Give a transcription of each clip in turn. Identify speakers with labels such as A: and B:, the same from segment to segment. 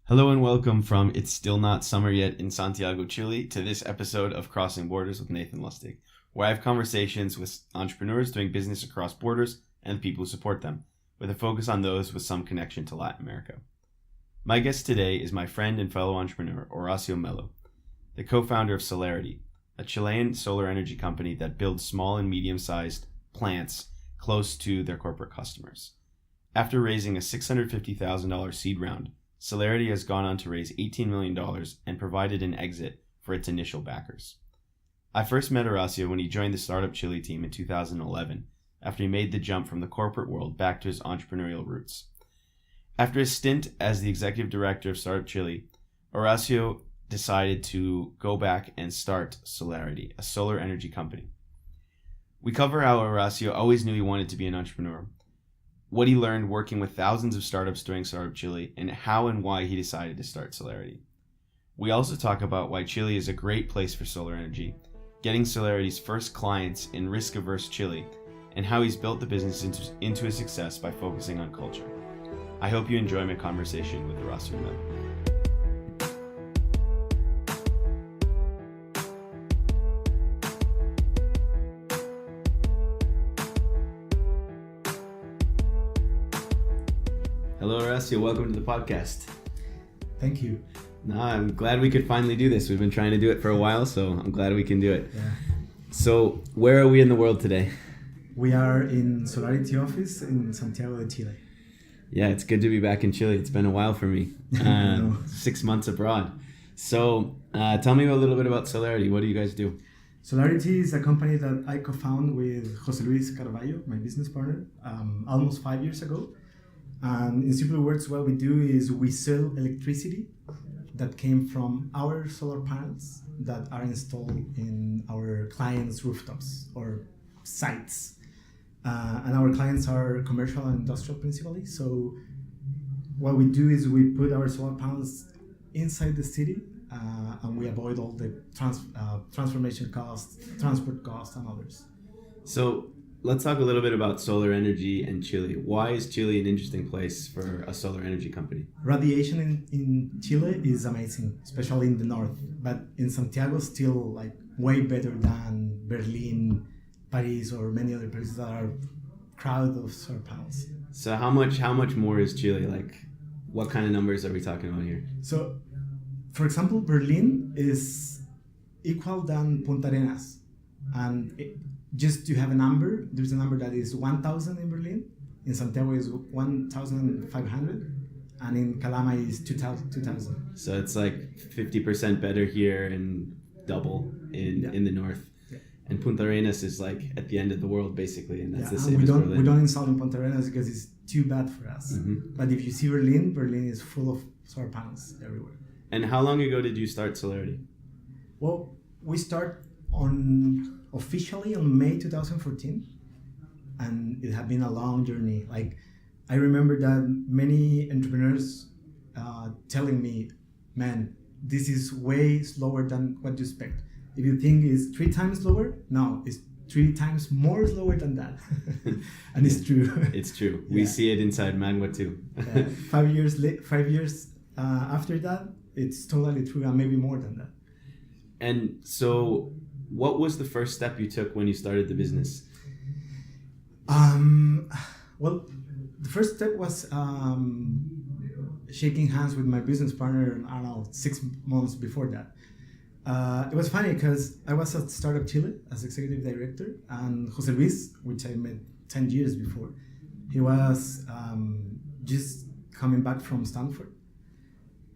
A: Hello and welcome from It's Still Not Summer Yet in Santiago, Chile, to this episode of Crossing Borders with Nathan Lustig, where I have conversations with entrepreneurs doing business across borders and the people who support them, with a focus on those with some connection to Latin America. My guest today is my friend and fellow entrepreneur, Horacio Melo, the co-founder of Solarity, a Chilean solar energy company that builds small and medium-sized plants close to their corporate customers. After raising a $650,000 seed round, Solarity has gone on to raise $18 million and provided an exit for its initial backers. I first met Horacio when he joined the Start-Up Chile team in 2011, after he made the jump from the corporate world back to his entrepreneurial roots. After his stint as the executive director of Start-Up Chile, Horacio decided to go back and start Solarity, a solar energy company. We cover how Horacio always knew he wanted to be an entrepreneur, what he learned working with thousands of startups during Start-Up Chile, and how and why he decided to start Solarity. We also talk about why Chile is a great place for solar energy, getting Solarity's first clients in risk-averse Chile, and how he's built the business into a success by focusing on culture. I hope you enjoy my conversation with Horacio Melo. Hello, Horacio. Welcome to the podcast.
B: Thank you.
A: No, I'm glad we could finally do this. We've been trying to do it for a while, so I'm glad we can do it.
B: Yeah.
A: So, where are we in the world today?
B: We are in Solarity office in Santiago de Chile.
A: Yeah, it's good to be back in Chile. It's been a while for me. 6 months abroad. So, tell me a little bit about Solarity. What do you guys do?
B: Solarity is a company that I co-founded with Jose Luis Carvalho, my business partner, almost 5 years ago. And in simple words, what we do is we sell electricity that came from our solar panels that are installed in our clients' rooftops or sites. And our clients are commercial and industrial principally. So what we do is we put our solar panels inside the city and we avoid all the transformation costs, transport costs, and others.
A: So let's talk a little bit about solar energy and Chile. Why is Chile an interesting place for a solar energy company?
B: Radiation in Chile is amazing, especially in the north. But in Santiago, still like way better than Berlin, Paris, or many other places that are crowded of solar panels.
A: So how much more is Chile? Like, what kind of numbers are we talking about here?
B: So, for example, Berlin is equal than Punta Arenas, and just to have a number, there's a number that is 1,000 in Berlin, in Santiago is 1,500, and in Calama is 2,000.
A: So it's like 50% better here and double in the north.
B: Yeah.
A: And Punta Arenas is like at the end of the world, basically, and that's the same
B: we
A: as
B: don't,
A: Berlin.
B: We don't install in Punta Arenas because it's too bad for us.
A: Mm-hmm.
B: But if you see Berlin is full of solar panels everywhere.
A: And how long ago did you start Solarity?
B: Well, we start officially on May 2014, and it had been a long journey. Like, I remember that many entrepreneurs telling me, man, this is way slower than what you expect. If you think it's 3 times slower, no, it's 3 times more slower than that. And it's true.
A: It's true. We see it inside Magma too.
B: 5 years after that, it's totally true, and maybe more than that.
A: And so, what was the first step you took when you started the business?
B: Well, the first step was shaking hands with my business partner, I don't know, 6 months before that. It was funny because I was at Start-Up Chile as executive director, and Jose Luis, which I met 10 years before, he was just coming back from Stanford.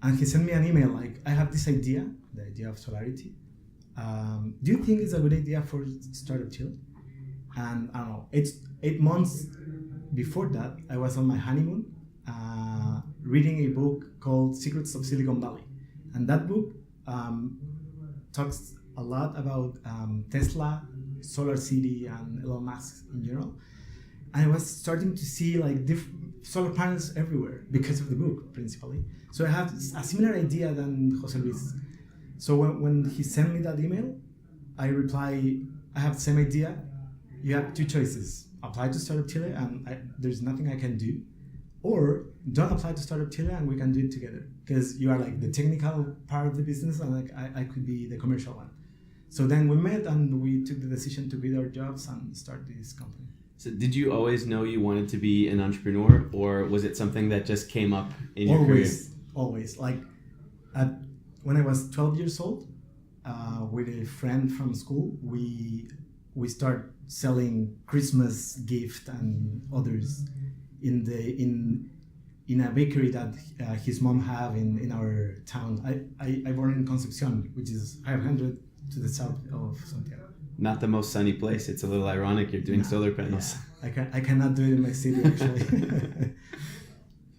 B: And he sent me an email like, I have this idea, the idea of Solarity. Do you think it's a good idea for Start-Up Chile? And I don't know, 8 months before that, I was on my honeymoon reading a book called Secrets of Silicon Valley. And that book talks a lot about Tesla, Solar City, and Elon Musk in general. And I was starting to see like solar panels everywhere because of the book, principally. So I have a similar idea than Jose Luis. So when he sent me that email, I reply, I have the same idea. You have 2 choices. Apply to Start-Up Chile and there's nothing I can do. Or don't apply to Startup Chile and we can do it together, because you are like the technical part of the business and like I could be the commercial one. So then we met and we took the decision to quit our jobs and start this company.
A: So did you always know you wanted to be an entrepreneur, or was it something that just came up in your career?
B: Always. Like when I was 12 years old, with a friend from school, we start selling Christmas gift and others in a bakery that his mom have in our town. I born in Concepcion, which is 500 to the south of Santiago.
A: Not the most sunny place. It's a little ironic you're doing solar panels.
B: Yeah. I cannot do it in my city, actually.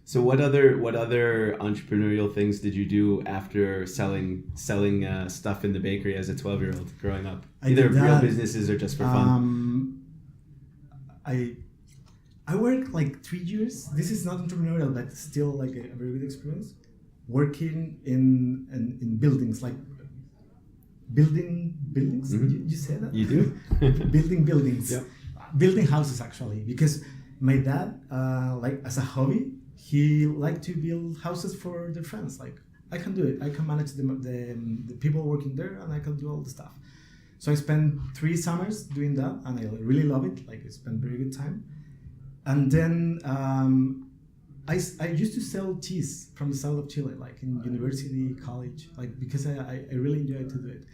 A: So what other entrepreneurial things did you do after selling stuff in the bakery as a 12-year-old growing up? Either real businesses or just for fun?
B: I worked like 3 years. This is not entrepreneurial, but still like a very good experience. Working in buildings, like buildings. Mm-hmm. You say that?
A: You do?
B: Building buildings.
A: Yep.
B: Building houses, actually, because my dad, like as a hobby, he liked to build houses for their friends. Like, I can do it. I can manage the people working there, and I can do all the stuff. So I spent 3 summers doing that, and I really love it. Like, I spent very good time. And then I used to sell cheese from the south of Chile, like in university, college, like because I really enjoyed to do it.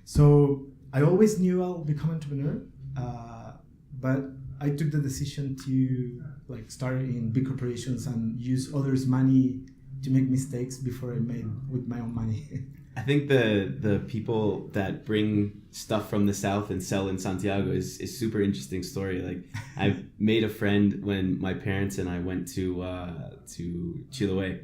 B: So I always knew I'll become an entrepreneur, but I took the decision to like start in big corporations and use others' money to make mistakes before I made with my own money.
A: I think the people that bring stuff from the south and sell in Santiago is super interesting story. Like I made a friend when my parents and I went to Chiloé,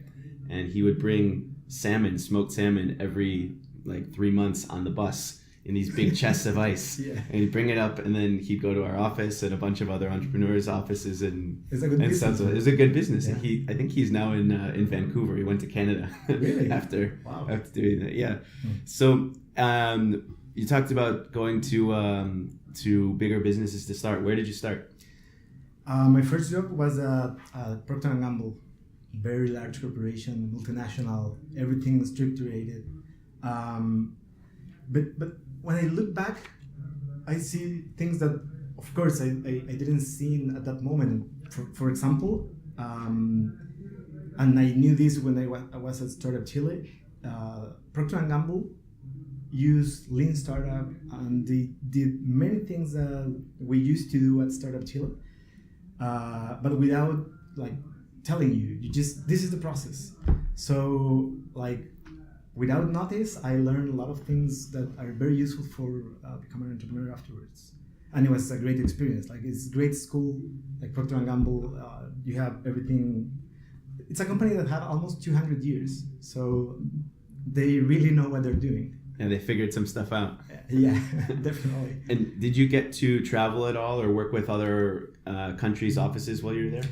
A: and he would bring smoked salmon every like 3 months on the bus in these big chests of ice.
B: Yeah.
A: And he'd bring it up, and then he'd go to our office and a bunch of other entrepreneurs' offices, and
B: it's a good business.
A: It was a good business.
B: Yeah.
A: And I think he's now in Vancouver. He went to Canada.
B: Really?
A: after doing that. Yeah. So you talked about going to bigger businesses to start. Where did you start?
B: My first job was at Procter & Gamble, very large corporation, multinational, everything structured. But when I look back, I see things that, of course, I didn't see at that moment. For example, and I knew this when I was at Startup Chile, Procter & Gamble used Lean Startup, and they did many things that we used to do at Startup Chile, but without like telling you. This is the process. So like, without notice, I learned a lot of things that are very useful for becoming an entrepreneur afterwards. And it was a great experience. Like, it's a great school, like Procter & Gamble. You have everything. It's a company that had almost 200 years. So they really know what they're doing.
A: And they figured some stuff out.
B: Yeah, definitely.
A: And did you get to travel at all or work with other countries' offices while you were there?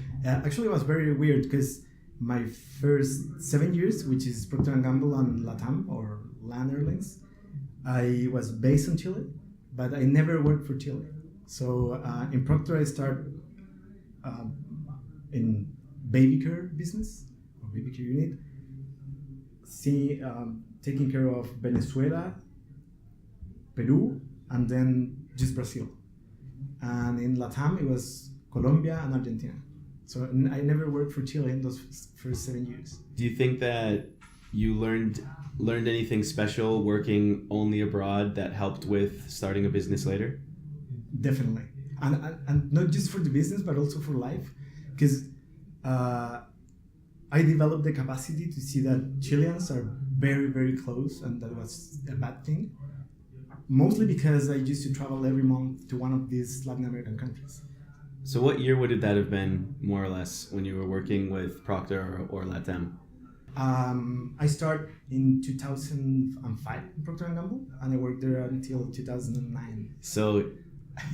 B: Actually, it was very weird because my first 7 years, which is Procter & Gamble and LATAM, or LAN Airlines, I was based in Chile, but I never worked for Chile. So in Procter, I started in baby care business, or baby care unit, taking care of Venezuela, Peru, and then just Brazil. And in LATAM, it was Colombia and Argentina. So I never worked for Chile in those first 7 years.
A: Do you think that you learned anything special working only abroad that helped with starting a business later?
B: Definitely. And not just for the business, but also for life. Because I developed the capacity to see that Chileans are very, very close, and that was a bad thing. Mostly because I used to travel every month to one of these Latin American countries.
A: So what year would that have been, more or less, when you were working with Procter or LATAM?
B: I started in 2005 in Procter & Gamble, and I worked there until 2009.
A: So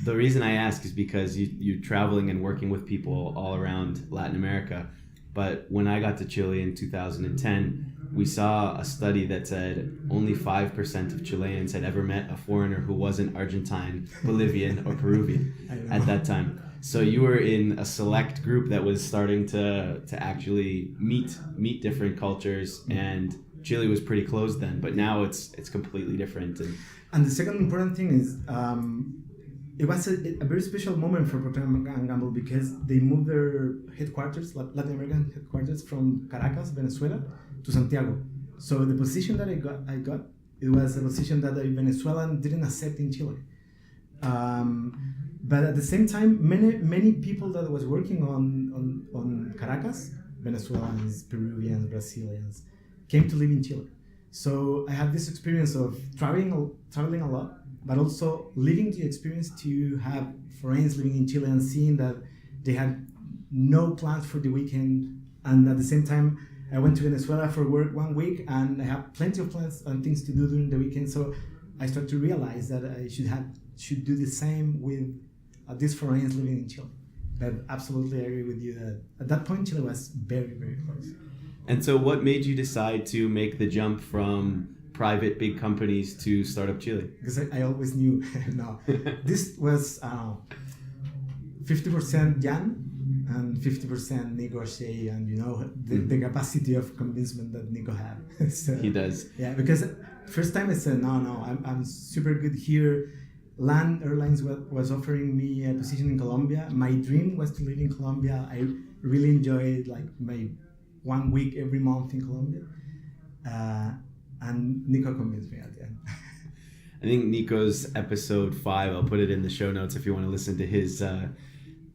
A: the reason I ask is because you're traveling and working with people all around Latin America. But when I got to Chile in 2010, we saw a study that said only 5% of Chileans had ever met a foreigner who wasn't Argentine, Bolivian, or Peruvian at that time. So you were in a select group that was starting to actually meet different cultures, and Chile was pretty closed then, but now it's completely different.
B: And the second important thing is it was a very special moment for Procter & Gamble because they moved their headquarters, Latin American headquarters, from Caracas, Venezuela, to Santiago. So the position that I got, it was a position that a Venezuelan didn't accept in Chile. But at the same time, many people that was working on Caracas, Venezuelans, Peruvians, Brazilians, came to live in Chile. So I had this experience of traveling a lot, but also living the experience to have friends living in Chile and seeing that they had no plans for the weekend. And at the same time, I went to Venezuela for work 1 week, and I have plenty of plans and things to do during the weekend. So I started to realize that I should do the same with these friends living in Chile. But absolutely, I agree with you that at that point, Chile was very, very close.
A: And so what made you decide to make the jump from private big companies to Startup Chile?
B: Because I always knew, no, this was 50% Jan and 50% Nico Shea, and the capacity of convincement that Nico had. So,
A: he does.
B: Yeah, because first time I said, no, I'm super good here. LAN Airlines was offering me a position in Colombia. My dream was to live in Colombia. I really enjoyed like my 1 week every month in Colombia. And Nico convinced me at the end.
A: I think Nico's episode 5, I'll put it in the show notes if you want to listen to his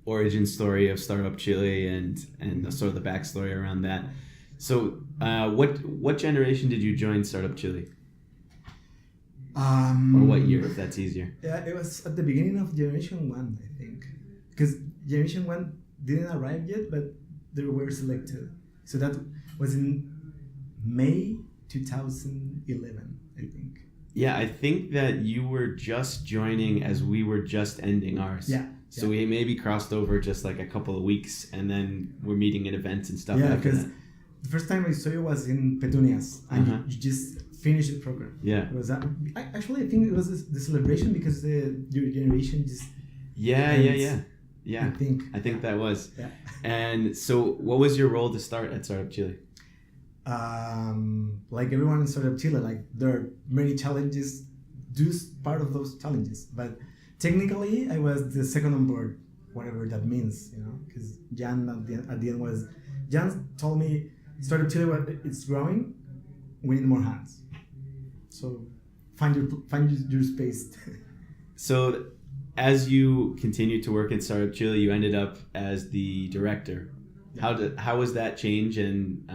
A: origin story of Startup Chile and the sort of the backstory around that. So what generation did you join Startup Chile? Or what year, if that's easier?
B: Yeah, it was at the beginning of Generation 1, I think. Because Generation 1 didn't arrive yet, but they were selected. So that was in May 2011, I think.
A: Yeah, I think that you were just joining as we were just ending ours.
B: Yeah.
A: So we maybe crossed over just like a couple of weeks, and then we're meeting at events and stuff.
B: Yeah, because the first time I saw you was in Petunias, and you just finished the program.
A: Yeah.
B: It was actually, I think it was the celebration because your generation just.
A: Yeah. I think that was.
B: Yeah.
A: And so, what was your role to start at Startup Chile?
B: Like everyone in Startup Chile, like there are many challenges. Do part of those challenges, but technically I was the second on board, whatever that means, because Jan at the end was, Jan told me Startup Chile, it's growing, we need more hands. So find your space.
A: So as you continued to work in Startup Chile, you ended up as the director. Yeah. How was that change, and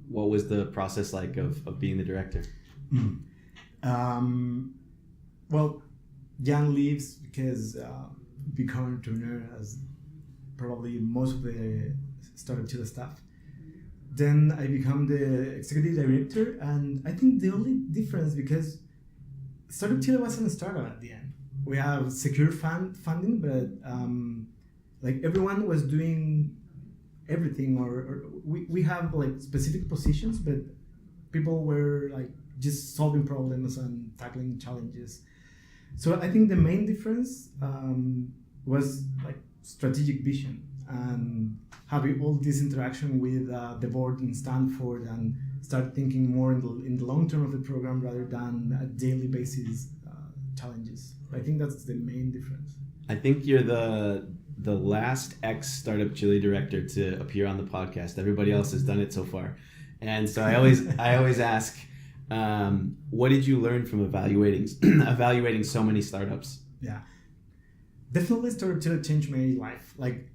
A: what was the process like of being the director?
B: Well, Jan leaves because become entrepreneur as probably most of the Startup Chile staff. Then I become the executive director, and I think the only difference, because Startup Chile wasn't a startup at the end. We have secure funding, but like everyone was doing everything, or we have like specific positions, but people were like just solving problems and tackling challenges. So I think the main difference was like strategic vision and having all this interaction with the board in Stanford, and start thinking more in the long term of the program rather than a daily basis challenges. I think that's the main difference.
A: I think you're the last ex-Startup Chile director to appear on the podcast. Everybody else has done it so far. And so I always ask, what did you learn from evaluating so many startups?
B: Yeah, definitely Startup Chile changed my life. Like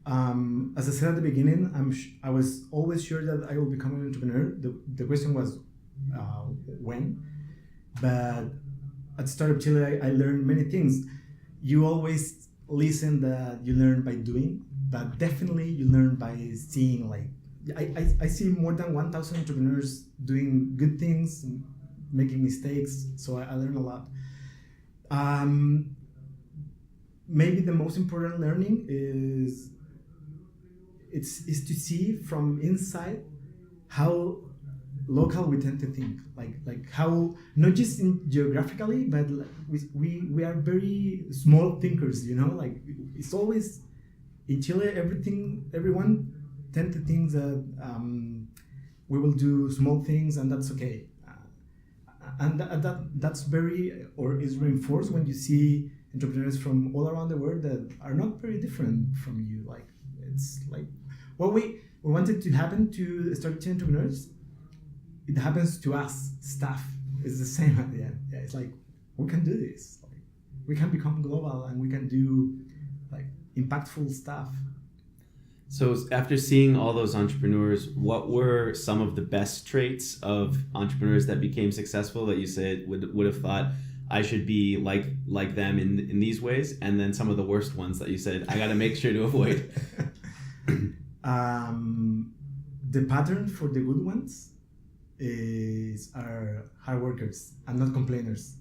B: as I said at the beginning, I was always sure that I will become an entrepreneur. The question was when, but at Startup Chile I learned many things. You always listen that you learn by doing, but definitely you learn by seeing. Like I see more than 1,000 entrepreneurs doing good things, making mistakes, so I learned a lot. Maybe the most important learning is to see from inside how local we tend to think, like how, not just geographically, but we are very small thinkers, like it's always in Chile, everyone tend to think that we will do small things and that's okay. And that's very, or is reinforced when you see entrepreneurs from all around the world that are not very different from you. Like, it's like what we wanted to happen to Start-Up Chile entrepreneurs, it happens to us, staff. It's the same at the end. Yeah, it's like, we can do this. Like, we can become global and we can do like impactful stuff.
A: So after seeing all those entrepreneurs, what were some of the best traits of entrepreneurs that became successful that you said would have thought I should be like them in these ways, and then some of the worst ones that you said I got to make sure to avoid?
B: The pattern for the good ones are hard workers and not complainers.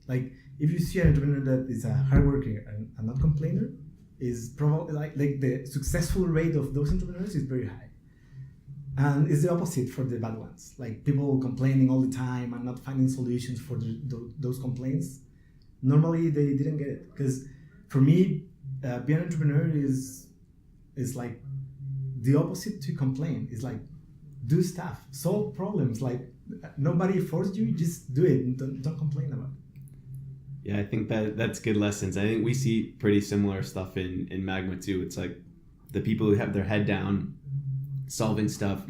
B: Like, if you see an entrepreneur that is a hard worker and not complainer, is probably like the successful rate of those entrepreneurs is very high. And it's the opposite for the bad ones. Like, people complaining all the time and not finding solutions for those complaints. Normally they didn't get it. Because for me, being an entrepreneur is like the opposite to complain. It's like, do stuff, solve problems. Like, nobody forced you, just do it. Don't complain about it.
A: Yeah, I think that's good lessons. I think we see pretty similar stuff in Magma too. It's like the people who have their head down, solving stuff.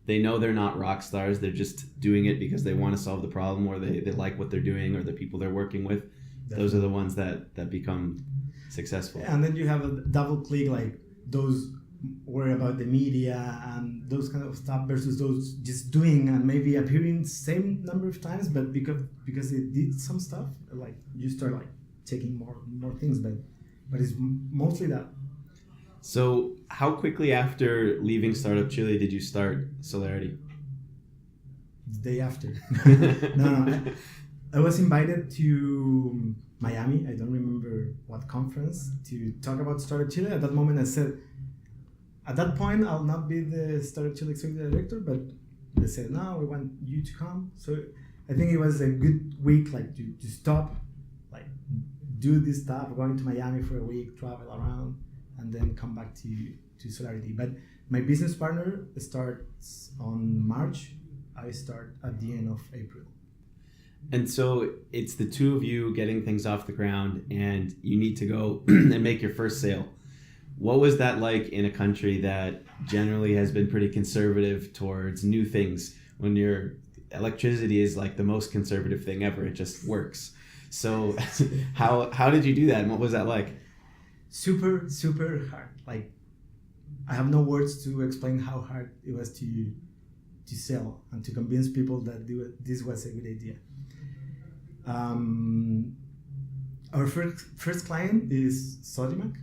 A: They know they're not rock stars. They're just doing it because they want to solve the problem, or they like what they're doing, or the people they're working with. Definitely. Those are the ones that become successful.
B: And then you have a double click, like those worry about the media and those kind of stuff versus those just doing and maybe appearing same number of times, but because they did some stuff, like you start like taking more things, but it's mostly that.
A: So how quickly after leaving Start-Up Chile did you start Solarity?
B: The day after. No, I was invited to Miami, I don't remember what conference, to talk about Start-Up Chile. At that moment I said, at that point, I'll not be the Start-Up Chile executive director, but they said, no, we want you to come. So I think it was a good week, like to stop, like do this stuff, going to Miami for a week, travel around, and then come back to Solarity. But my business partner starts on March. I start at the end of April.
A: And so it's the two of you getting things off the ground, and you need to go and make your first sale. What was that like in a country that generally has been pretty conservative towards new things, when your electricity is like the most conservative thing ever? It just works. So how did you do that, and what was that like? Super, super hard. Like, I have no words to explain how hard it was to sell and to convince people that this was a good idea. Our first client is SODIMAC,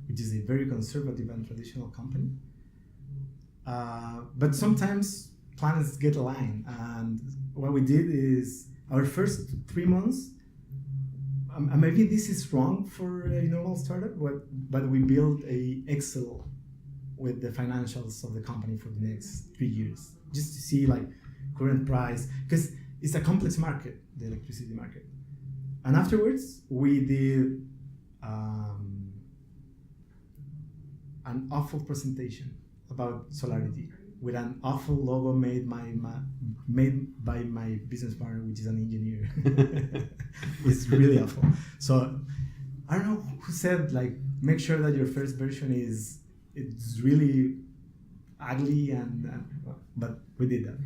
A: which is a very conservative and traditional company. But sometimes planets get aligned, and what we did is our first 3 months, maybe this is wrong for a normal startup, but we built a Excel with the financials of the company for the next 3 years, just to see like current price, because it's a complex market, the electricity market. And afterwards, we did an awful presentation about Solarity with an awful logo made by my business partner, which is an engineer. It's really awful. So I don't know who said, like, make sure that your first version it's really ugly, but we did that.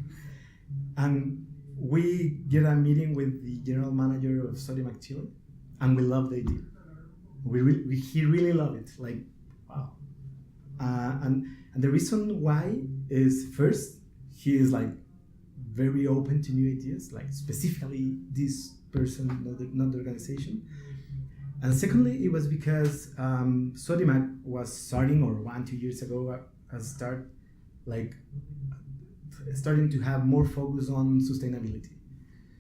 A: And we get a meeting with the general manager of SUP Chile, and we love the idea. He really loved it. Like, wow. And the reason why is, first, he is like very open to new ideas, like specifically this person, not the organization. And secondly, it was because SODIMAC was starting, or 1-2 years ago, starting to have more focus on sustainability.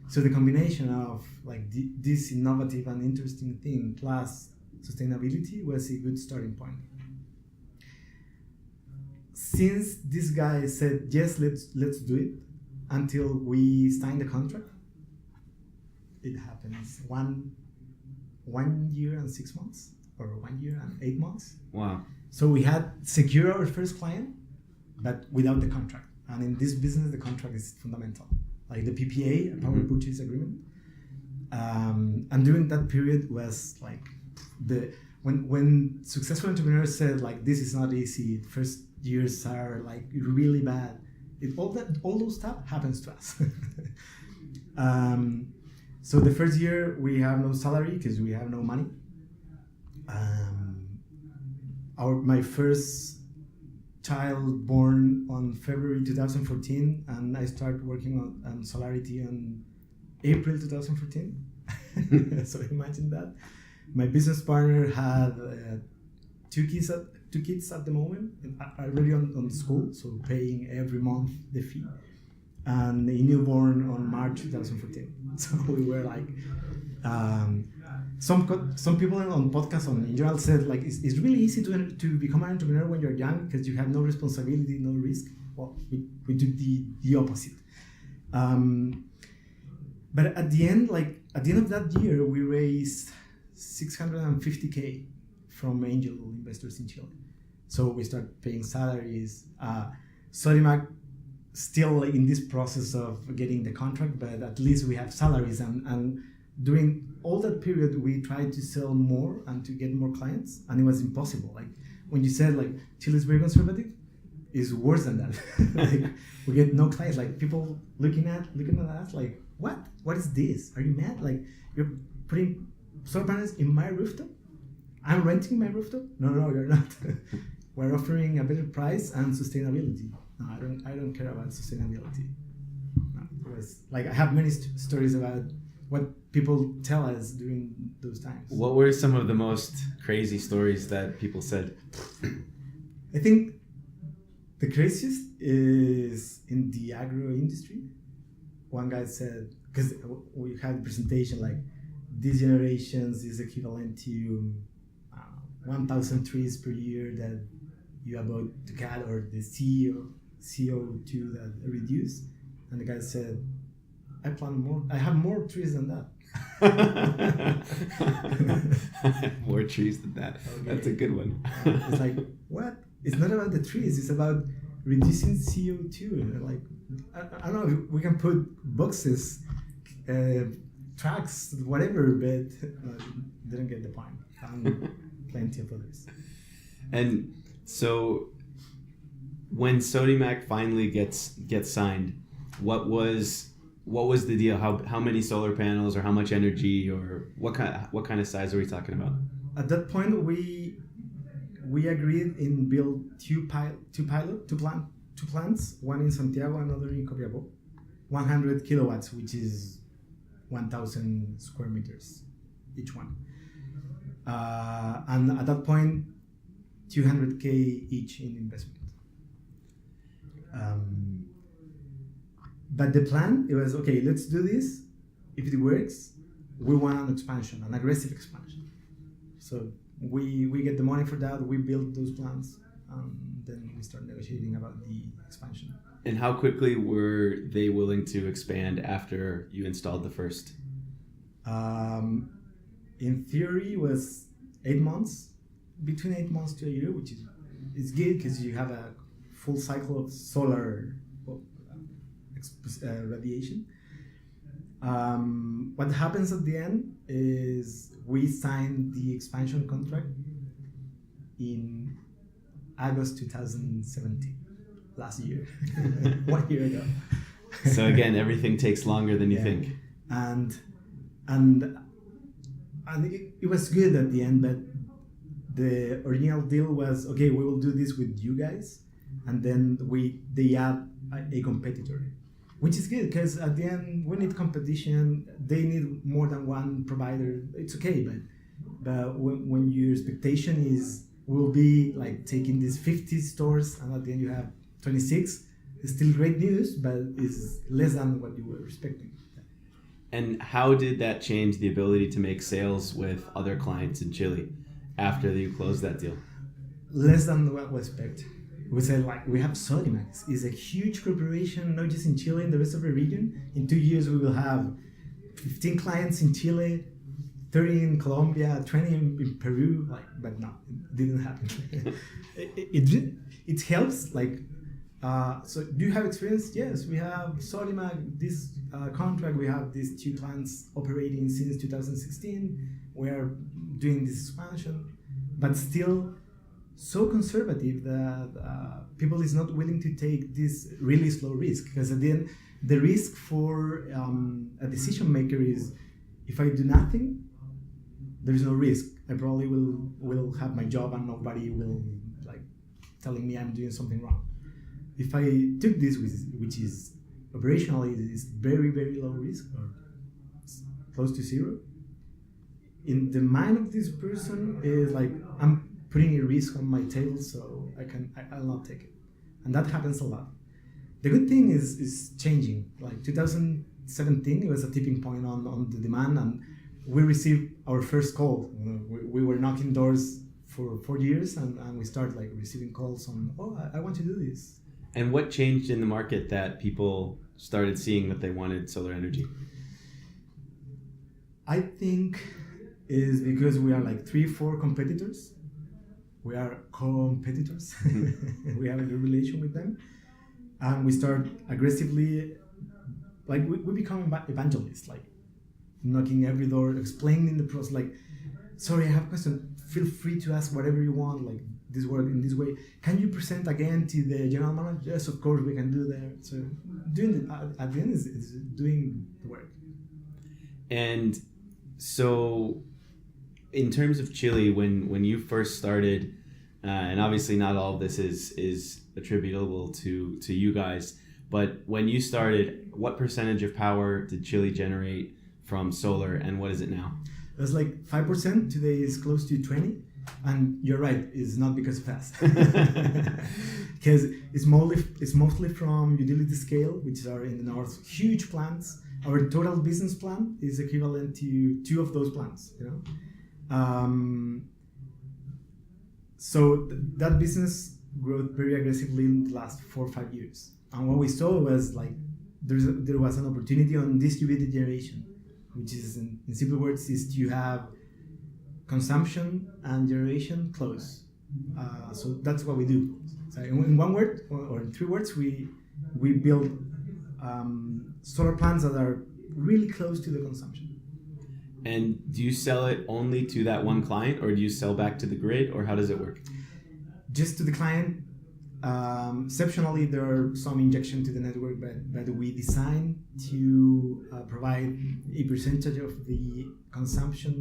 A: So the combination of like this innovative and interesting thing plus sustainability was a good starting point. Since this guy said yes, let's do it, until we signed the contract, it happens 1 year and 6 months,
B: or 1 year and 8 months.
A: Wow.
B: So we had secured our first client, but without the contract. And in this business, the contract is fundamental, like the PPA, a power purchase agreement. And during that period was like when successful entrepreneurs said like this is not easy, first years are like really bad. All those stuff happens to us. So the first year we have no salary because we have no money. My first child born on February 2014, and I started working on Solarity on April 2014. So imagine that. My business partner had two kids at the moment, already on school, so paying every month the fee, and a newborn on March 2014. So we were like, some people on podcasts in general said like it's really easy to become an entrepreneur when you're young because you have no responsibility, no risk. Well, we do the opposite. But at the end of that year, we raised 650K from angel investors in Chile. So we start paying salaries. SODIMAC still in this process of getting the contract, but at least we have salaries. And during all that period, we tried to sell more and to get more clients, and it was impossible. Like when you said like Chile is very conservative, it's worse than that. Like we get no clients. Like people looking at us like, what is this? Are you mad? Like you're putting solar panels in my rooftop? I'm renting my rooftop? No, you're not. We're offering a better price and sustainability. No, I don't care about sustainability. No, it was like I have many stories about what people tell us during those times.
A: What were some of the most crazy stories that people said?
B: I think the craziest is in the agro industry. One guy said, because we had a presentation like this generation is equivalent to 1,000 trees per year that you're about to cut, or the CO2 that reduce. And the guy said, I have more trees than that.
A: More trees than that. Okay. That's a good one.
B: It's like, what? It's not about the trees, it's about reducing CO2. Like, I don't know if we can put boxes, tracks, whatever, but didn't get the point. Plenty of others.
A: And so when SODIMAC finally gets signed, what was the deal? How many solar panels, or how much energy, or what kind of size are we talking about?
B: At that point, we agreed in build two plants, one in Santiago, another in Copiapó, 100 kilowatts, which is 1,000 square meters each one. And at that point, 200K each in investment. But the plan, it was, okay, let's do this. If it works, we want an expansion, an aggressive expansion. So we get the money for that, we build those plans, and then we start negotiating about the expansion.
A: And how quickly were they willing to expand after you installed the first?
B: In theory, it was 8 months, between 8 months to a year, which is good because you have a full cycle of solar radiation. What happens at the end is we signed the expansion contract in August 2017, last year, 1 year ago.
A: So again, everything takes longer than you think.
B: And it was good at the end, but the original deal was, okay, we will do this with you guys, and then they add a competitor, which is good because at the end we need competition. They need more than one provider. It's okay, but when your expectation is will be like taking these 50 stores and at the end you have 26, it's still great news, but it's less than what you were expecting.
A: And how did that change the ability to make sales with other clients in Chile after you closed that deal?
B: Less than what we expect. We said, like, we have SODIMAC. It's a huge corporation, not just in Chile, in the rest of the region. In 2 years, we will have 15 clients in Chile, 30 in Colombia, 20 in Peru, but no, it didn't happen. it helps, so do you have experience? Yes, we have SODIMAC, this contract, we have these 2 plants operating since 2016, we are doing this expansion, but still so conservative that people is not willing to take this really slow risk, because at the end, the risk for a decision maker is, if I do nothing, there is no risk. I probably will have my job and nobody will telling me I'm doing something wrong. If I took this, which is operationally is very, very low risk or close to zero, in the mind of this person is I'm putting a risk on my table, so I'll not take it, and that happens a lot. The good thing is changing. 2017, it was a tipping point on the demand, and we received our first call. We were knocking doors for 4 years, and we started receiving calls on, I want to do this.
A: And what changed in the market that people started seeing that they wanted solar energy?
B: I think is because we are 3-4 competitors. We are competitors. We have a good relation with them. And we start aggressively, we become evangelists, knocking every door, explaining the process, sorry, I have a question, feel free to ask whatever you want, this work in this way. Can you present again to the general manager? Yes, of course, we can do that. So at the end is doing the work.
A: And so in terms of Chile, when you first started, and obviously not all of this is attributable to you guys, but when you started, what percentage of power did Chile generate from solar, and what is it now?
B: It was 5%. Today is close to 20, and you're right. It's not because of us, because it's mostly from utility scale, which are in the north, huge plants. Our total business plan is equivalent to 2 of those plants. So that business grew very aggressively in the last 4 or 5 years. And what we saw was there was an opportunity on distributed generation, which is in simple words is to have consumption and generation close. So that's what we do. So in one word or in 3 words, we build solar plants that are really close to the consumption.
A: And do you sell it only to that one client, or do you sell back to the grid, or how does it work?
B: Just to the client. Exceptionally, there are some injection to the network, but we design to provide a percentage of the consumption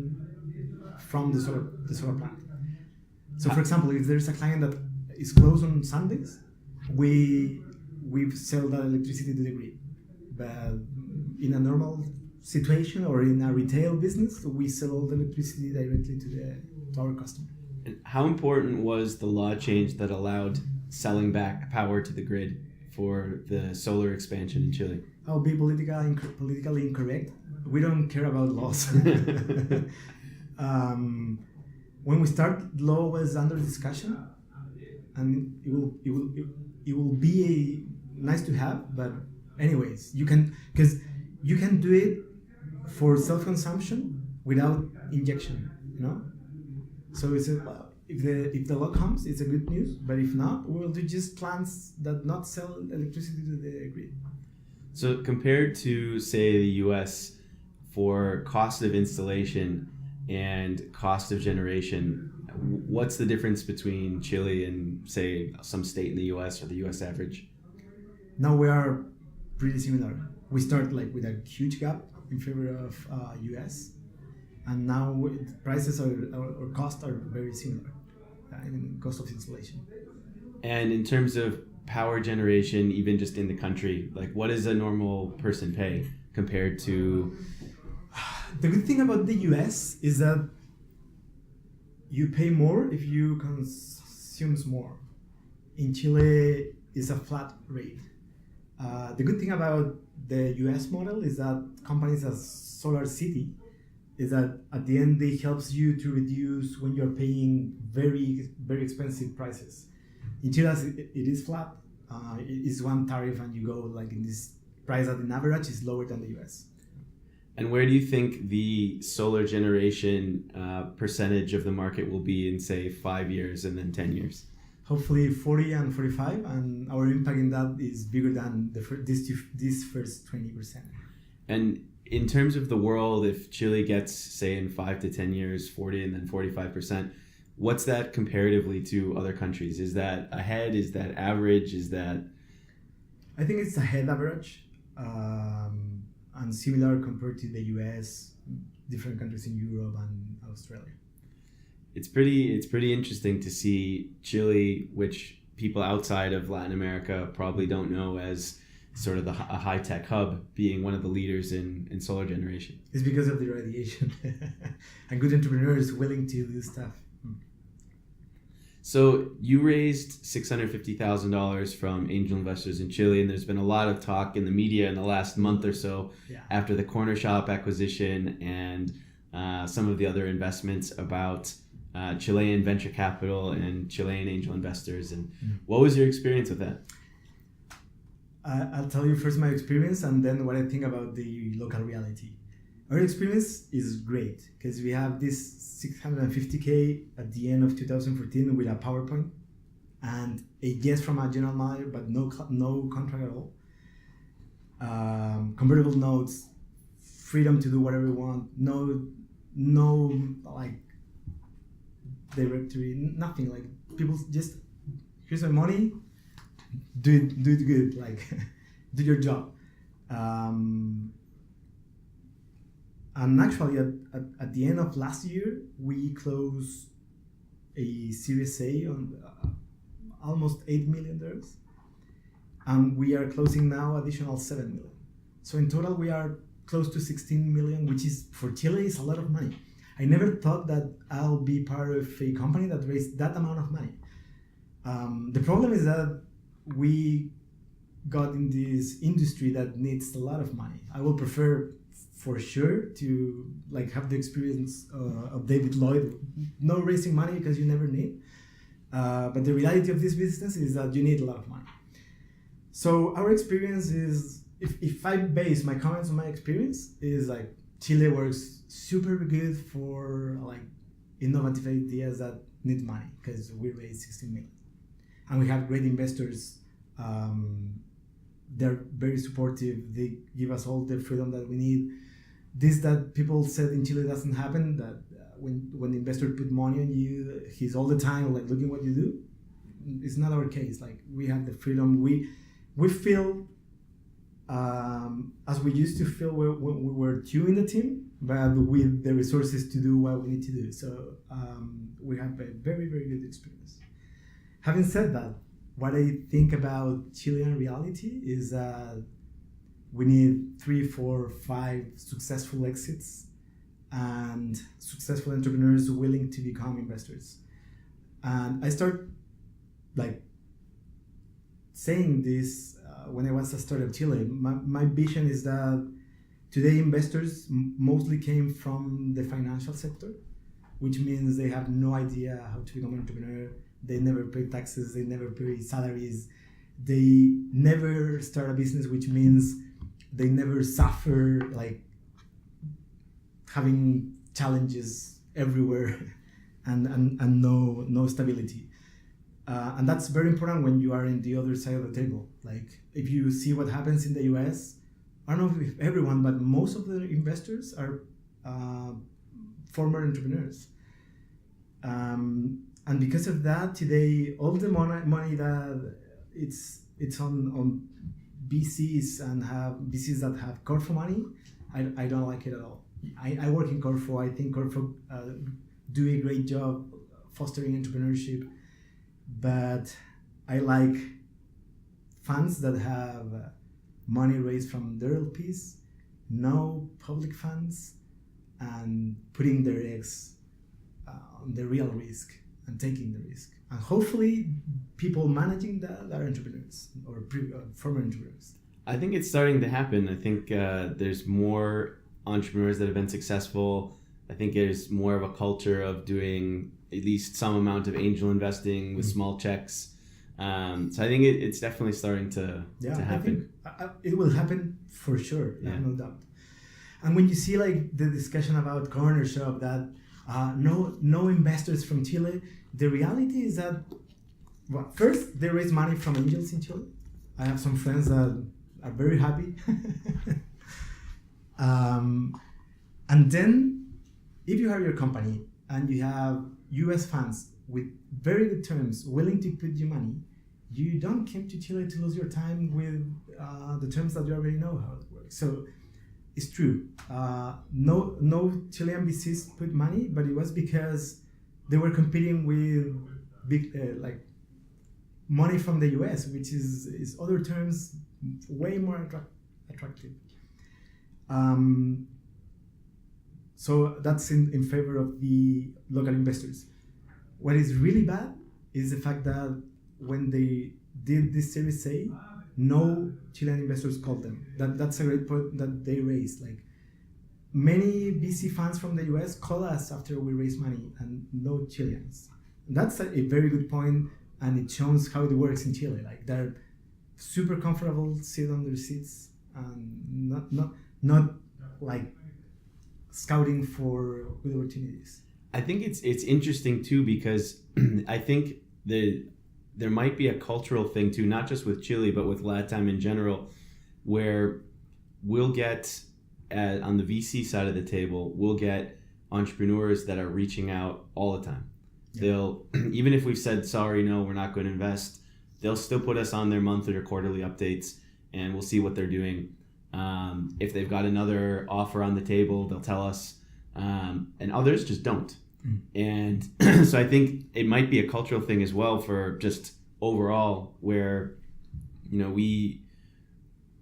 B: from the solar plant. So, for example, if there's a client that is closed on Sundays, we sell that electricity to the grid. But in a normal situation or in a retail business, we sell all the electricity directly to our customer.
A: And how important was the law change that allowed selling back power to the grid for the solar expansion in Chile?
B: I'll be politically incorrect. We don't care about laws. When we started, law was under discussion, and it will be nice to have. But anyways, you can do it for self-consumption without injection. So it's if the law comes, it's a good news. But if not, we will do just plants that not sell electricity to the grid.
A: So compared to, say, the U.S., for cost of installation and cost of generation, what's the difference between Chile and, say, some state in the U.S. or the U.S. average?
B: Now we are pretty similar. We start with a huge gap in favor of U.S. and now prices or costs are very similar in cost of installation.
A: And in terms of power generation, even just in the country, what does a normal person pay compared to?
B: The good thing about the US is that you pay more if you consume more. In Chile, it's a flat rate. The good thing about the US model is that companies as Solarity is that at the end they helps you to reduce when you're paying very, very expensive prices. In Chile, it is flat. It is one tariff and you go in this price that in average is lower than the US.
A: And where do you think the solar generation percentage of the market will be in, say, 5 years and then 10 years?
B: Hopefully 40 and 45, and our impact in that is bigger than this first 20%.
A: And in terms of the world, if Chile gets, say, in 5 to 10 years, 40 and then 45%, what's that comparatively to other countries? Is that ahead? Is that average? Is that...
B: I think it's ahead average, and similar compared to the US, different countries in Europe and Australia.
A: It's pretty interesting to see Chile, which people outside of Latin America probably don't know as sort of a high-tech hub, being one of the leaders in solar generation.
B: It's because of the radiation and good entrepreneurs willing to do stuff.
A: So you raised $650,000 from angel investors in Chile, and there's been a lot of talk in the media in the last month or so after the Corner Shop acquisition and some of the other investments about Chilean venture capital and Chilean angel investors. And what was your experience with that?
B: I'll tell you first my experience and then what I think about the local reality. Our experience is great because we have this $650K at the end of 2014 with a PowerPoint and a yes from a general manager, but no contract at all. Convertible notes, freedom to do whatever we want, no like directory, nothing. Like people just, here's my money, do it good, like do your job. And actually, at the end of last year, we closed a Series A on almost $8 million, and we are closing now additional $7 million. So in total, we are close to 16 million, which is for Chile is a lot of money. I never thought that I'll be part of a company that raised that amount of money. The problem is that we got in this industry that needs a lot of money. I will prefer for sure to like have the experience of David Lloyd, no raising money because you never need. But the reality of this business is that you need a lot of money. So our experience is, if I base my comments on my experience, is like Chile works super good for like innovative ideas that need money because we raised 16 million. And we have great investors. They're very supportive. They give us all the freedom that we need. This that people said in Chile doesn't happen, that when the investor put money on you, he's all the time like looking what you do. It's not our case. Like we have the freedom. We feel as we used to feel when we were two in the team, but with the resources to do what we need to do. So we have a very, very good experience. Having said that, what I think about Chilean reality is that we need 3, 4, 5 successful exits and successful entrepreneurs willing to become investors. And I start like saying this when I was at Start-Up Chile. My vision is that today investors mostly came from the financial sector, which means they have no idea how to become an entrepreneur. They never pay taxes, they never pay salaries, they never start a business, which means they never suffer like having challenges everywhere and no stability. And that's very important when you are in the other side of the table. Like if you see what happens in the US, I don't know if everyone, but most of the investors are former entrepreneurs. And because of that, today, all the money that it's on VCs and have VCs that have Corfo money, I don't like it at all. I work in Corfo. I think Corfo do a great job fostering entrepreneurship, but I like funds that have money raised from their LPs, no public funds, and putting their eggs on the real risk and taking the risk. And hopefully people managing that are entrepreneurs or former entrepreneurs.
A: I think it's starting to happen. I think there's more entrepreneurs that have been successful. I think there's more of a culture of doing at least some amount of angel investing with small checks. So I think it's definitely starting to happen.
B: I think it will happen for sure. I have no doubt. And when you see like the discussion about corner shop that no investors from Chile, the reality is that first they raise money from angels in Chile. I have some friends that are very happy. And then if you have your company and you have US funds with very good terms willing to put you money, you don't come to Chile to lose your time with the terms that you already know how it works. So it's true. No Chilean VCs put money, but it was because they were competing with big like money from the US, which is other terms way more attractive. So that's in favor of the local investors. What is really bad is the fact that when they did this Series A, no Chilean investors called them. That's a great point that they raised. Like many VC funds from the US call us after we raise money, and no Chileans. That's a very good point, and it shows how it works in Chile. Like they're super comfortable, sit on their seats, and not like scouting for good opportunities.
A: I think it's interesting too, because I think there might be a cultural thing too, not just with Chile, but with LATAM in general, where we'll get on the VC side of the table, we'll get entrepreneurs that are reaching out all the time. Yeah. They'll, even if we've said, sorry, no, we're not going to invest, they'll still put us on their monthly or quarterly updates, and we'll see what they're doing. If they've got another offer on the table, they'll tell us, and others just don't. And so I think it might be a cultural thing as well for just overall, where, you know,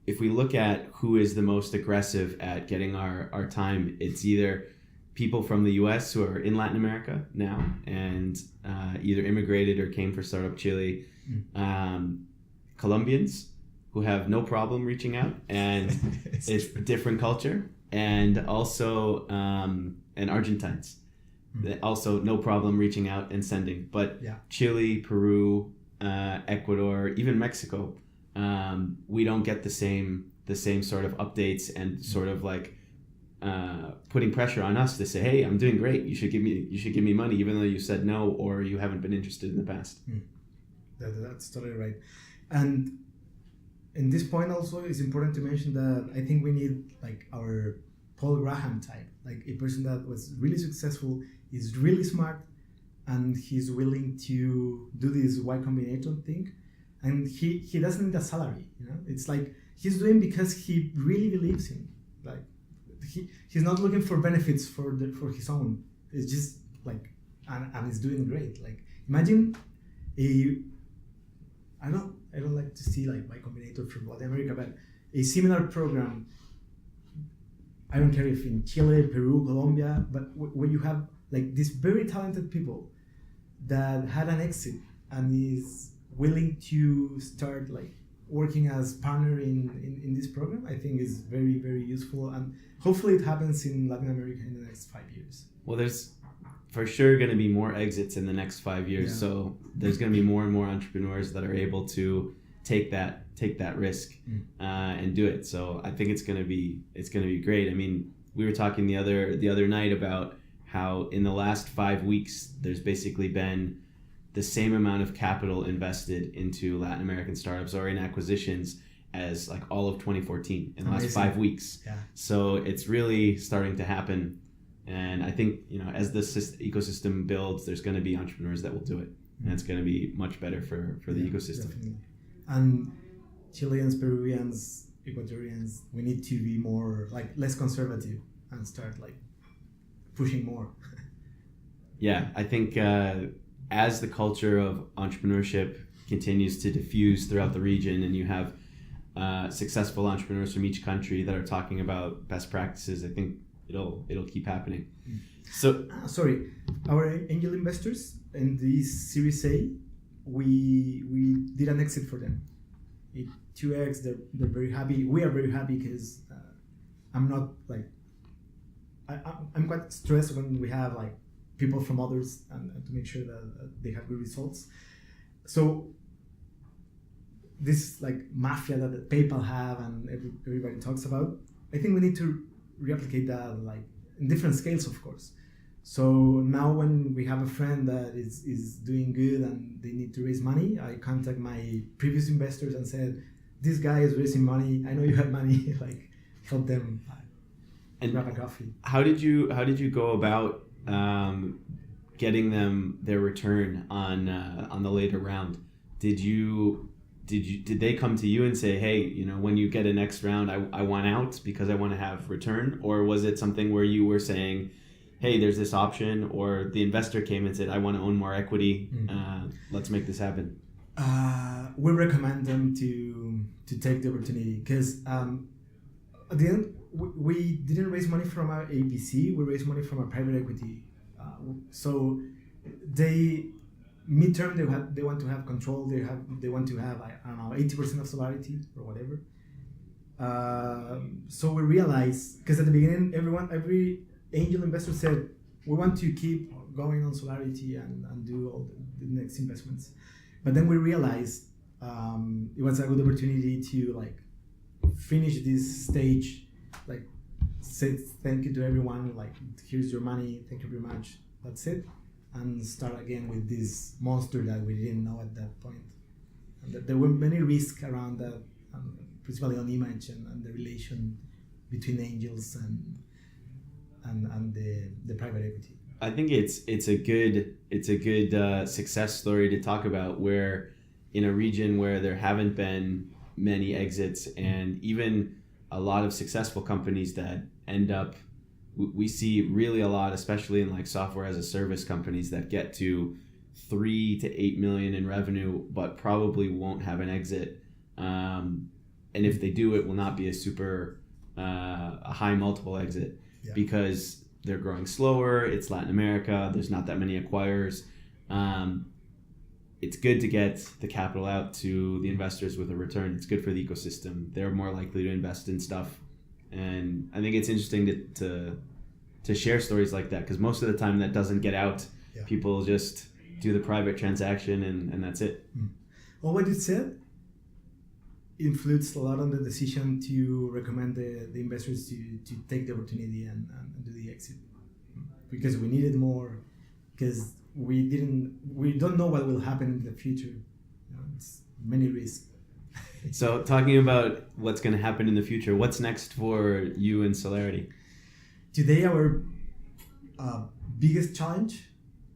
A: if we look at who is the most aggressive at getting our time, it's either people from the US who are in Latin America now and either immigrated or came for Start-Up Chile, Colombians who have no problem reaching out, and it's a different culture, and also and Argentines. Also no problem reaching out and sending. But yeah. Chile, Peru, Ecuador, even Mexico, we don't get the same sort of updates and sort of like putting pressure on us to say, hey, I'm doing great, you should give me money, even though you said no or you haven't been interested in the past.
B: That's totally right. And in this point also, it's important to mention that I think we need like our Paul Graham type, like a person that was really successful, is really smart, and he's willing to do this Y Combinator thing, and he doesn't need a salary. You know, it's like he's doing because he really believes in, like he's not looking for benefits for his own. It's just like and he's doing great. Like imagine I don't like to see like Y Combinator from Latin America, but a similar program. I don't care if in Chile, Peru, Colombia, but when you have like these very talented people that had an exit and is willing to start like working as partner in this program, I think is very, very useful, and hopefully it happens in Latin America in the next 5 years.
A: Well, there's for sure going to be more exits in the next 5 years, yeah. So there's going to be more and more entrepreneurs that are able to take that risk and do it. So I think it's going to be great. I mean, we were talking the other night about how in the last 5 weeks there's basically been the same amount of capital invested into Latin American startups or in acquisitions as like all of 2014 in the last 5 weeks. Yeah. So it's really starting to happen, and I think, you know, as this ecosystem builds, there's going to be entrepreneurs that will do it, and it's going to be much better for the ecosystem.
B: Definitely. And Chileans, Peruvians, Ecuadorians, we need to be more like less conservative and start like pushing more.
A: Yeah, I think as the culture of entrepreneurship continues to diffuse throughout the region, and you have successful entrepreneurs from each country that are talking about best practices, I think it'll keep happening. So
B: sorry, our angel investors in this Series A, we did an exit for them. 2x, they're very happy. We are very happy because I'm not like I'm quite stressed when we have like people from others and to make sure that they have good results. So this like mafia that PayPal have and everybody talks about, I think we need to replicate that like in different scales, of course. So now when we have a friend that is doing good and they need to raise money, I contact my previous investors and said, this guy is raising money. I know you have money. Like help them and grab a coffee.
A: How did you go about getting them their return on the later round? Did they come to you and say, hey, when you get a next round, I want out because I want to have return? Or was it something where you were saying, hey, there's this option, or the investor came and said, I want to own more equity, let's make this happen?
B: We recommend them to take the opportunity because at the end, we didn't raise money from our ABC, we raised money from our private equity. So midterm they want to have control, they want to have, I don't know, 80% of Solarity or whatever. So we realized, because at the beginning every angel investor said, we want to keep going on Solarity and do all the next investments. But then we realized it was a good opportunity to like finish this stage, like say thank you to everyone, like here's your money, thank you very much, that's it, and start again with this monster that we didn't know at that point. And that there were many risks around that, principally on image and the relation between angels and the private equity.
A: I think it's a good success story to talk about, where in a region where there haven't been many exits and even a lot of successful companies that end up, we see really a lot, especially in like software as a service companies that get to 3 to 8 million in revenue, but probably won't have an exit. And if they do, it will not be a super a high multiple exit, because they're growing slower. It's Latin America. There's not that many acquirers. It's good to get the capital out to the investors with a return. It's good for the ecosystem. They're more likely to invest in stuff. And I think it's interesting to share stories like that, because most of the time that doesn't get out.
B: Yeah.
A: People just do the private transaction and that's it.
B: Well, what you said influenced a lot on the decision to recommend the investors to take the opportunity and do the exit, because we needed more, because we don't know what will happen in the future. It's many risks.
A: So talking about what's going to happen in the future, what's next for you and Solarity?
B: Today our biggest challenge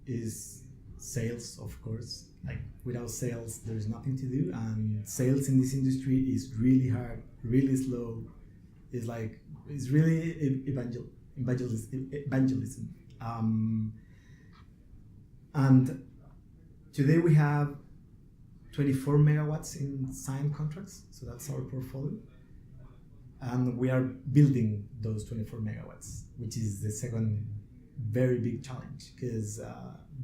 B: is sales, of course. Like without sales, there's nothing to do, and sales in this industry is really hard, really slow. It's really evangelism. And today we have 24 megawatts in signed contracts, so that's our portfolio. And we are building those 24 megawatts, which is the second very big challenge, because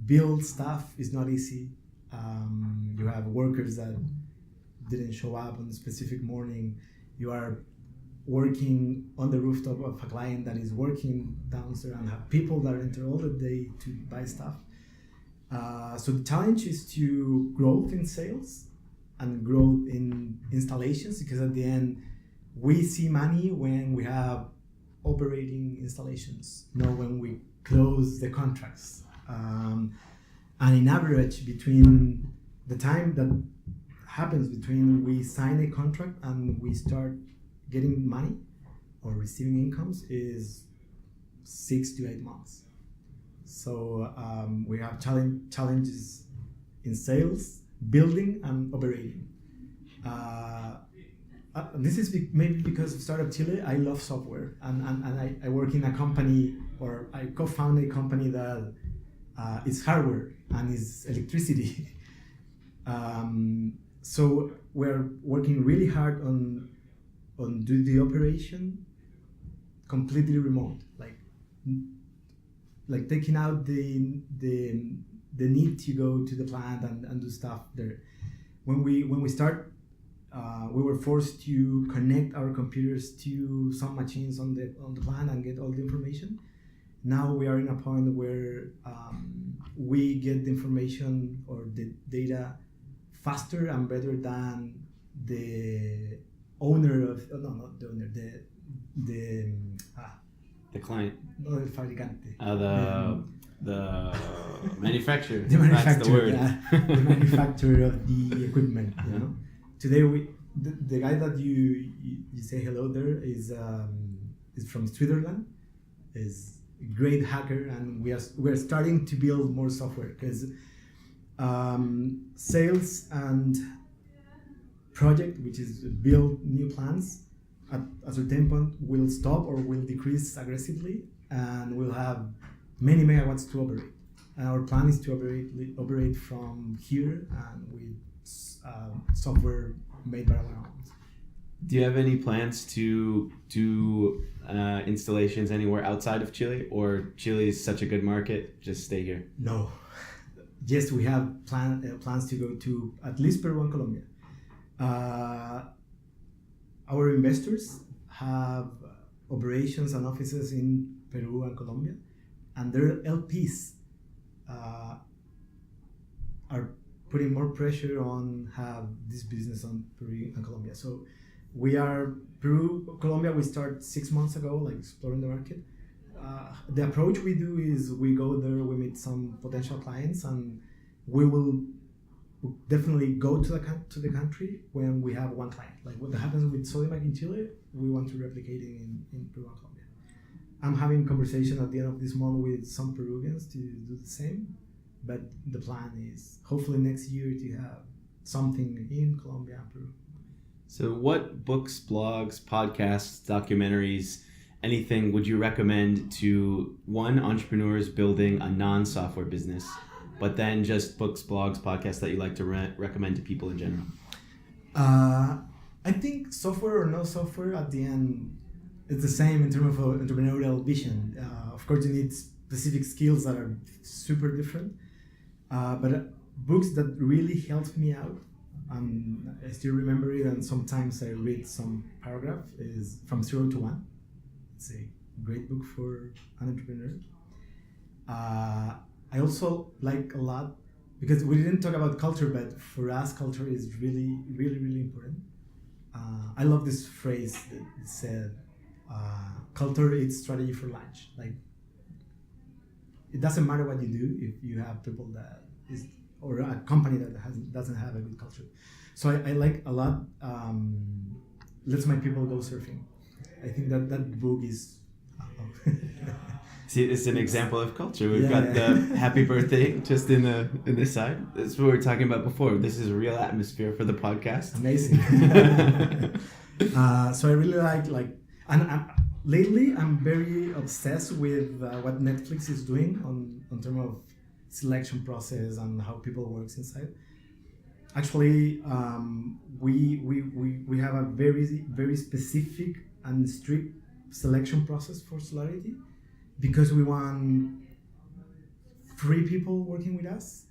B: build stuff is not easy. You have workers that didn't show up on a specific morning. You are working on the rooftop of a client that is working downstairs, and have people that enter all the day to buy stuff. So the challenge is to growth in sales and growth in installations, because at the end we see money when we have operating installations, not when we close the contracts. And in average, between the time that happens between we sign a contract and we start getting money or receiving incomes is 6 to 8 months. So we have challenges in sales, building, and operating. This is maybe because of Startup Chile. I love software, and I work in a company, or I co-found a company that is hardware and is electricity. So we're working really hard on do the operation completely remote, like taking out the need to go to the plant and do stuff there. When we start, we were forced to connect our computers to some machines on the plant and get all the information. Now we are in a point where we get the information or the data faster and better than the owner of not the owner,
A: The client.
B: No, el fabricante.
A: The manufacturer.
B: The manufacturer.
A: That's the word.
B: The manufacturer of the equipment. You know. Today the guy that you say hello there is from Switzerland. Is a great hacker, and we're starting to build more software because sales and project, which is build new plans, at a certain point will stop or will decrease aggressively, and we'll have many megawatts to operate. And our plan is to operate from here and with software made by our own.
A: Do you have any plans to do installations anywhere outside of Chile, or Chile is such a good market, just stay here?
B: No. Yes, we have plans to go to at least Peru and Colombia. Our investors have operations and offices in Peru and Colombia, and their LPs are putting more pressure on have this business on Peru and Colombia. So we are Colombia. We start 6 months ago, like exploring the market. The approach we do is we go there, we meet some potential clients, and we will definitely go to the country when we have one client. Like what happens with SODIMAC in Chile, we want to replicate it in Peru and Colombia. I'm having conversation at the end of this month with some Peruvians to do the same, but the plan is hopefully next year to have something in Colombia and Peru.
A: So what books, blogs, podcasts, documentaries, anything would you recommend to entrepreneurs building a non-software business, but then just books, blogs, podcasts that you like to recommend to people in general?
B: I think software or no software, at the end, it's the same in terms of entrepreneurial vision. Of course, you need specific skills that are super different, but books that really helped me out, and I still remember it, and sometimes I read some paragraph, is From Zero to One. It's a great book for an entrepreneur. I also like a lot, because we didn't talk about culture, but for us, culture is really, really, really important. I love this phrase that said, culture is strategy for lunch. Like, it doesn't matter what you do if you have people that is, or a company that doesn't have a good culture. So I like a lot, Let's My People Go Surfing. I think that book is...
A: See, it's an example of culture. We've got the happy birthday just in this side. That's what we were talking about before. This is a real atmosphere for the podcast.
B: Amazing. So I really like, and lately I'm very obsessed with what Netflix is doing on terms of selection process and how people works inside. Actually, we have a very, very specific and strict selection process for Solarity, because we want free people working with us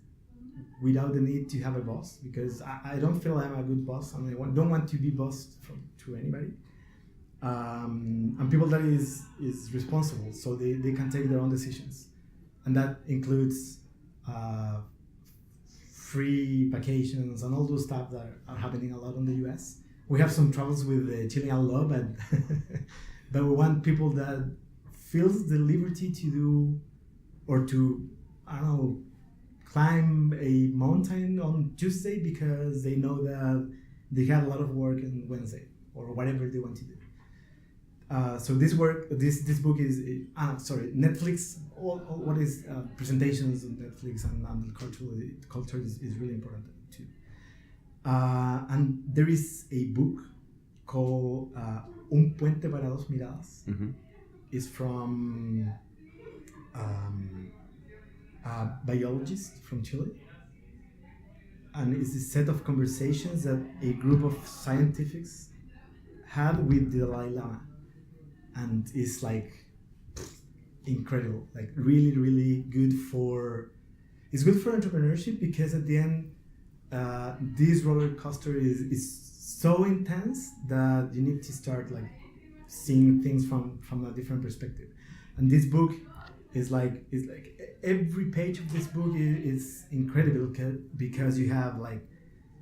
B: without the need to have a boss, because I don't feel I'm a good boss, and I don't want to be bossed to anybody. And people that is responsible, so they can take their own decisions. And that includes free vacations and all those stuff that are happening a lot in the US. We have some troubles with the Chilean law, but but we want people that feels the liberty to do, or to, I don't know, climb a mountain on Tuesday because they know that they had a lot of work on Wednesday, or whatever they want to do. So this book is Netflix. What is presentations on Netflix and culture is really important too. And there is a book called Un Puente para Dos Miradas.
A: Mm-hmm.
B: It's from a biologist from Chile, and it's a set of conversations that a group of scientists had with the Dalai Lama, and it's like incredible, like really, really good for. It's good for entrepreneurship, because at the end, this roller coaster is so intense that you need to start like seeing things from a different perspective. And this book is like every page of this book is incredible, because you have like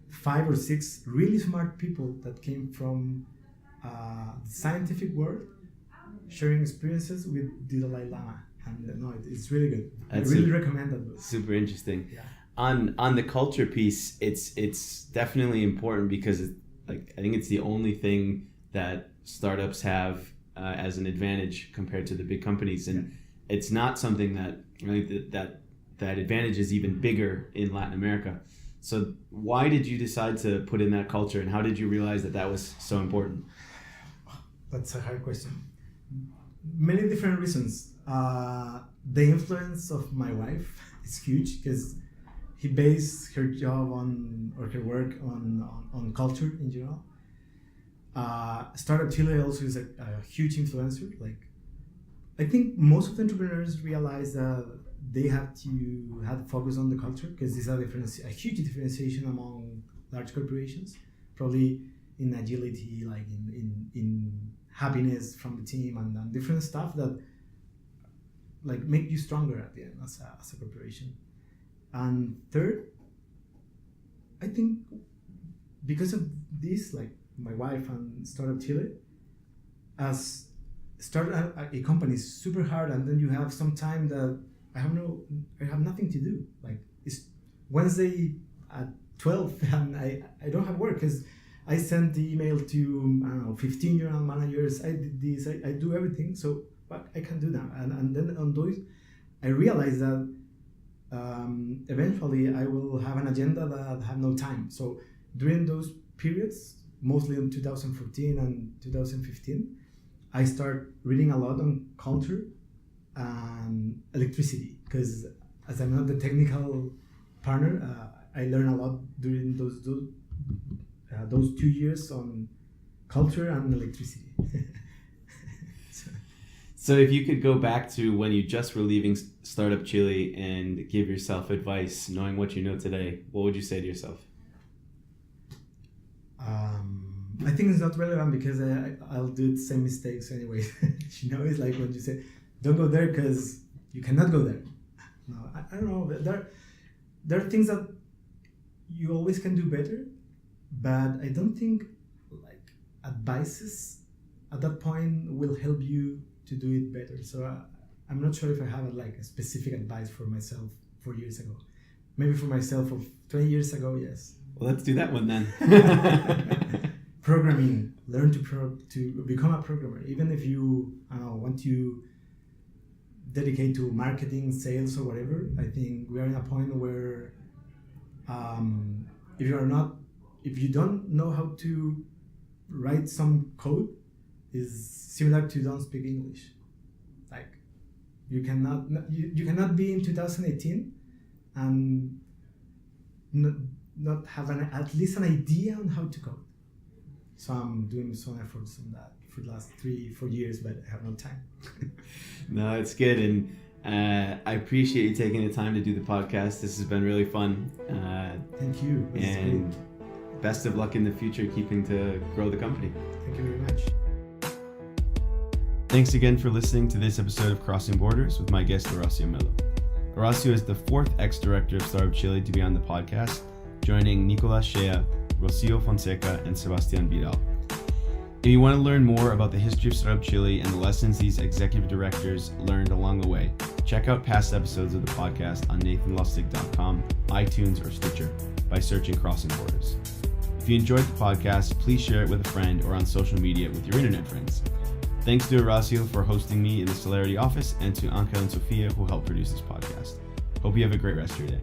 B: 5 or 6 really smart people that came from the scientific world sharing experiences with the Dalai Lama, and no, it's really good. I
A: That's
B: really recommend that book.
A: Super interesting.
B: Yeah.
A: On the culture piece, it's definitely important because I think it's the only thing that startups have as an advantage compared to the big companies, and it's not something that I think that advantage is even bigger in Latin America. So why did you decide to put in that culture, and how did you realize that was so important?
B: That's a hard question. Many different reasons. The influence of my wife is huge because he based her job or her work on culture in general. Startup Chile also is a huge influencer. Like, I think most of the entrepreneurs realize that they have to focus on the culture because there's a huge differentiation among large corporations. Probably in agility, like in happiness from the team and different stuff that like make you stronger at the end as a corporation. And third, I think because of this, like my wife and Startup Chile, as start a company is super hard, and then you have some time that I have nothing to do. Like it's Wednesday at 12 and I don't have work because I sent the email to 15-year-old managers. I did this, I do everything, so but I can do that. And then on those, I realized that eventually I will have an agenda that I have no time. So during those periods, mostly in 2014 and 2015, I start reading a lot on culture and electricity because as I'm not the technical partner, I learn a lot during those 2 years on culture and electricity.
A: So if you could go back to when you just were leaving Startup Chile and give yourself advice, knowing what you know today, what would you say to yourself?
B: I think it's not relevant because I'll do the same mistakes anyway. It's like when you say, don't go there because you cannot go there. No, I don't know. There are things that you always can do better, but I don't think like advices at that point will help you to do it better. So I'm not sure if I have like a specific advice for myself 4 years ago. Maybe for myself of 20 years ago, yes.
A: Well, let's do that one then.
B: Programming. Learn to become a programmer. Even if you want to dedicate to marketing, sales, or whatever, I think we are in a point where if you don't know how to write some code, is similar to don't speak English. Like you cannot be in 2018 and not have at least an idea on how to code. So I'm doing some efforts on that for the last 3-4 years, but I have no time.
A: No, it's good, and I appreciate you taking the time to do the podcast. This has been really fun.
B: Thank you.
A: And best of luck in the future, keeping to grow the company.
B: Thank you very much.
A: Thanks again for listening to this episode of Crossing Borders with my guest, Horacio Melo. Horacio is the 4th ex-director of Startup Chile to be on the podcast, joining Nicolas Shea, Rocio Fonseca, and Sebastian Vidal. If you want to learn more about the history of Startup Chile and the lessons these executive directors learned along the way, check out past episodes of the podcast on nathanlustig.com, iTunes, or Stitcher by searching Crossing Borders. If you enjoyed the podcast, please share it with a friend or on social media with your internet friends. Thanks to Horacio for hosting me in the Solarity office, and to Anka and Sofia who helped produce this podcast. Hope you have a great rest of your day.